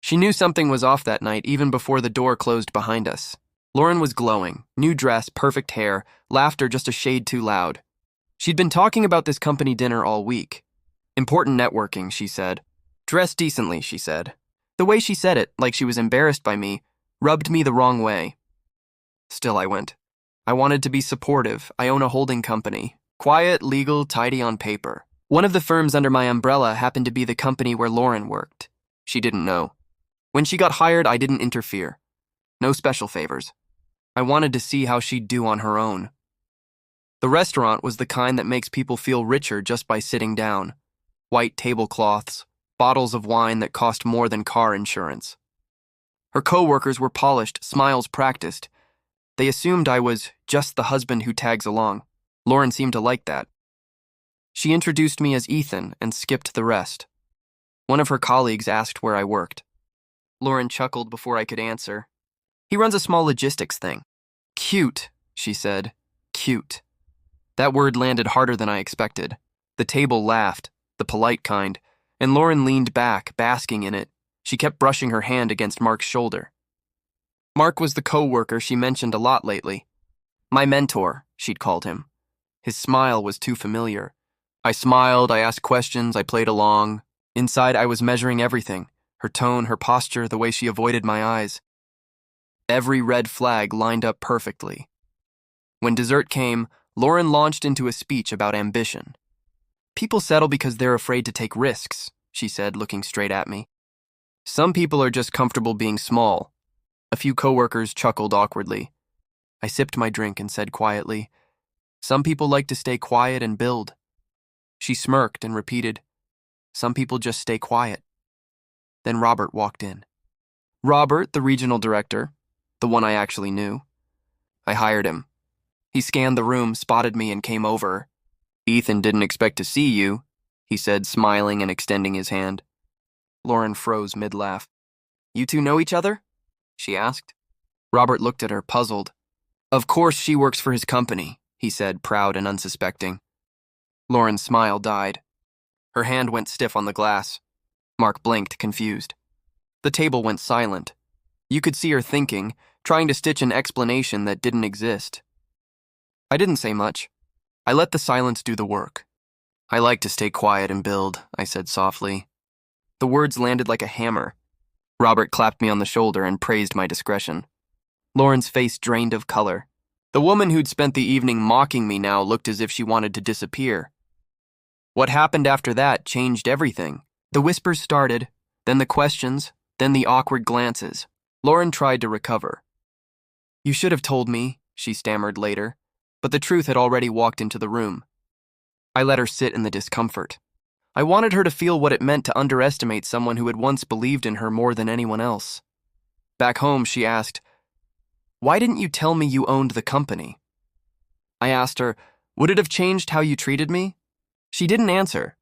She knew something was off that night even before the door closed behind us. Lauren was glowing, new dress, perfect hair, laughter just a shade too loud. She'd been talking about this company dinner all week. Important networking, she said. Dress decently, she said. The way she said it, like she was embarrassed by me, rubbed me the wrong way. Still, I went. I wanted to be supportive. I own a holding company. Quiet, legal, tidy on paper. One of the firms under my umbrella happened to be the company where Lauren worked. She didn't know. When she got hired, I didn't interfere. No special favors. I wanted to see how she'd do on her own. The restaurant was the kind that makes people feel richer just by sitting down. White tablecloths, bottles of wine that cost more than car insurance. Her co-workers were polished, smiles practiced. They assumed I was just the husband who tags along. Lauren seemed to like that. She introduced me as Ethan and skipped the rest. One of her colleagues asked where I worked. Lauren chuckled before I could answer. He runs a small logistics thing. Cute, she said. Cute. That word landed harder than I expected. The table laughed, the polite kind, and Lauren leaned back, basking in it. She kept brushing her hand against Mark's shoulder. Mark was the co-worker she mentioned a lot lately. My mentor, she'd called him. His smile was too familiar. I smiled, I asked questions, I played along. Inside, I was measuring everything. Her tone, her posture, the way she avoided my eyes. Every red flag lined up perfectly. When dessert came, Lauren launched into a speech about ambition. People settle because they're afraid to take risks, she said, looking straight at me. Some people are just comfortable being small. A few coworkers chuckled awkwardly. I sipped my drink and said quietly, some people like to stay quiet and build. She smirked and repeated, some people just stay quiet. Then Robert walked in. Robert, the regional director, the one I actually knew. I hired him. He scanned the room, spotted me, and came over. Ethan didn't expect to see you, he said, smiling and extending his hand. Lauren froze mid-laugh. You two know each other? She asked. Robert looked at her, puzzled. Of course she works for his company, he said, proud and unsuspecting. Lauren's smile died. Her hand went stiff on the glass. Mark blinked, confused. The table went silent. You could see her thinking, trying to stitch an explanation that didn't exist. I didn't say much. I let the silence do the work. I like to stay quiet and build, I said softly. The words landed like a hammer. Robert clapped me on the shoulder and praised my discretion. Lauren's face drained of color. The woman who'd spent the evening mocking me now looked as if she wanted to disappear. What happened after that changed everything. The whispers started, then the questions, then the awkward glances. Lauren tried to recover. You should have told me, she stammered later, but the truth had already walked into the room. I let her sit in the discomfort. I wanted her to feel what it meant to underestimate someone who had once believed in her more than anyone else. Back home, she asked, why didn't you tell me you owned the company? I asked her, would it have changed how you treated me? She didn't answer.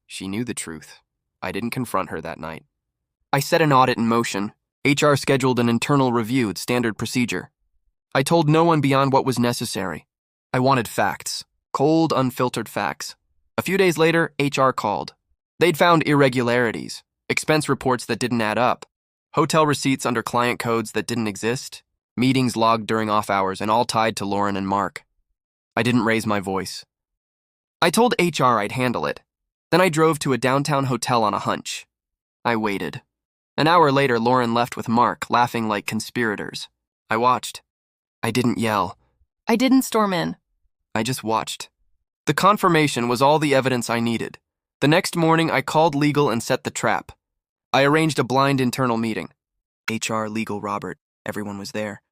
She knew the truth. I didn't confront her that night. I set an audit in motion. HR scheduled an internal review at standard procedure. I told no one beyond what was necessary. I wanted facts, cold, unfiltered facts. A few days later, HR called. They'd found irregularities, expense reports that didn't add up, hotel receipts under client codes that didn't exist, meetings logged during off hours, and all tied to Lauren and Mark. I didn't raise my voice. I told HR I'd handle it. Then I drove to a downtown hotel on a hunch. I waited. An hour later, Lauren left with Mark, laughing like conspirators. I watched. I didn't yell. I didn't storm in. I just watched. The confirmation was all the evidence I needed. The next morning, I called legal and set the trap. I arranged a blind internal meeting. HR, legal, Robert. Everyone was there.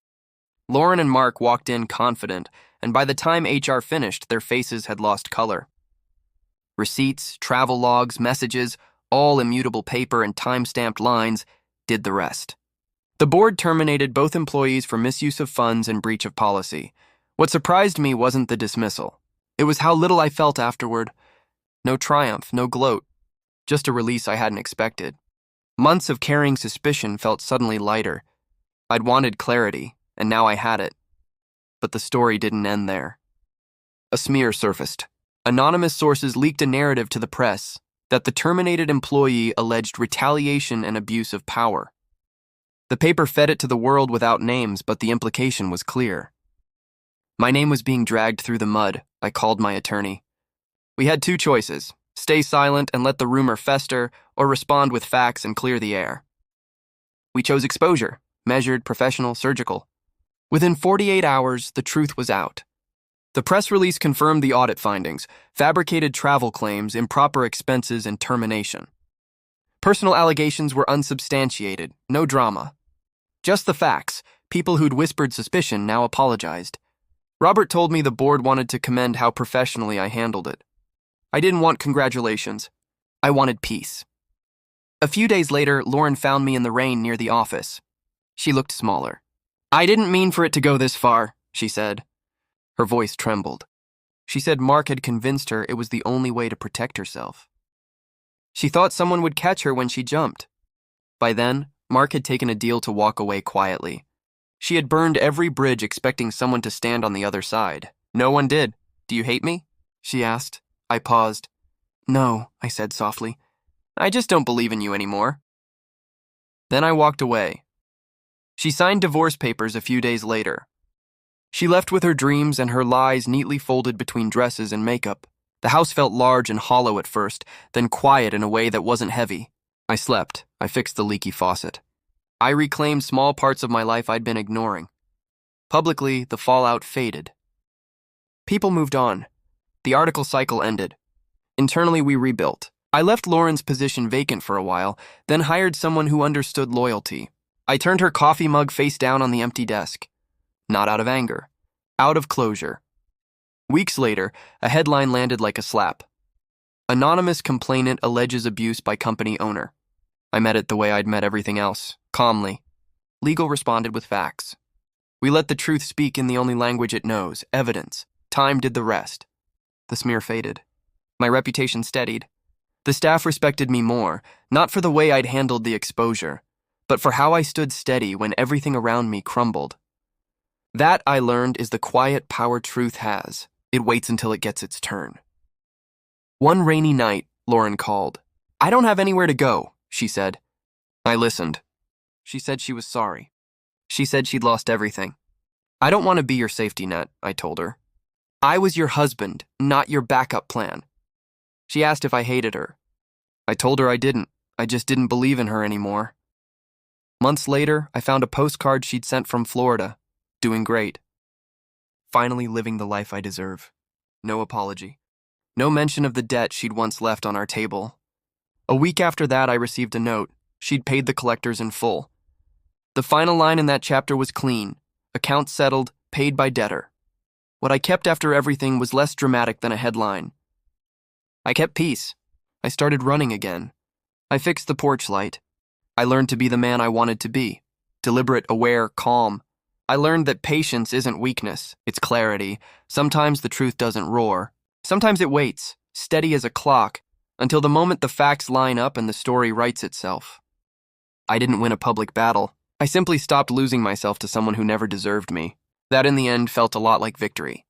Lauren and Mark walked in confident, and by the time HR finished, their faces had lost color. Receipts, travel logs, messages, all immutable paper and time-stamped lines, did the rest. The board terminated both employees for misuse of funds and breach of policy. What surprised me wasn't the dismissal. It was how little I felt afterward. No triumph, no gloat. Just a release I hadn't expected. Months of carrying suspicion felt suddenly lighter. I'd wanted clarity, and now I had it. But the story didn't end there. A smear surfaced. Anonymous sources leaked a narrative to the press that the terminated employee alleged retaliation and abuse of power. The paper fed it to the world without names, but the implication was clear. My name was being dragged through the mud. I called my attorney. We had two choices: stay silent and let the rumor fester, or respond with facts and clear the air. We chose exposure, measured, professional, surgical. Within 48 hours, the truth was out. The press release confirmed the audit findings: fabricated travel claims, improper expenses, and termination. Personal allegations were unsubstantiated, no drama. Just the facts. People who'd whispered suspicion now apologized. Robert told me the board wanted to commend how professionally I handled it. I didn't want congratulations. I wanted peace. A few days later, Lauren found me in the rain near the office. She looked smaller. "I didn't mean for it to go this far," she said. Her voice trembled. She said Mark had convinced her it was the only way to protect herself. She thought someone would catch her when she jumped. By then, Mark had taken a deal to walk away quietly. She had burned every bridge expecting someone to stand on the other side. No one did. "Do you hate me?" she asked. I paused. "No," I said softly. "I just don't believe in you anymore." Then I walked away. She signed divorce papers a few days later. She left with her dreams and her lies neatly folded between dresses and makeup. The house felt large and hollow at first, then quiet in a way that wasn't heavy. I slept. I fixed the leaky faucet. I reclaimed small parts of my life I'd been ignoring. Publicly, the fallout faded. People moved on. The article cycle ended. Internally, we rebuilt. I left Lauren's position vacant for a while, then hired someone who understood loyalty. I turned her coffee mug face down on the empty desk. Not out of anger. Out of closure. Weeks later, a headline landed like a slap. Anonymous complainant alleges abuse by company owner. I met it the way I'd met everything else, calmly. Legal responded with facts. We let the truth speak in the only language it knows, evidence. Time did the rest. The smear faded. My reputation steadied. The staff respected me more, not for the way I'd handled the exposure, but for how I stood steady when everything around me crumbled. That, I learned, is the quiet power truth has. It waits until it gets its turn. One rainy night, Lauren called. "I don't have anywhere to go," she said. I listened. She said she was sorry. She said she'd lost everything. "I don't want to be your safety net," I told her. "I was your husband, not your backup plan." She asked if I hated her. I told her I didn't. I just didn't believe in her anymore. Months later, I found a postcard she'd sent from Florida. Doing great. Finally living the life I deserve. No apology. No mention of the debt she'd once left on our table. A week after that, I received a note. She'd paid the collectors in full. The final line in that chapter was clean. Account settled, paid by debtor. What I kept after everything was less dramatic than a headline. I kept peace. I started running again. I fixed the porch light. I learned to be the man I wanted to be. Deliberate, aware, calm. I learned that patience isn't weakness, it's clarity. Sometimes the truth doesn't roar. Sometimes it waits, steady as a clock, until the moment the facts line up and the story writes itself. I didn't win a public battle. I simply stopped losing myself to someone who never deserved me. That in the end felt a lot like victory.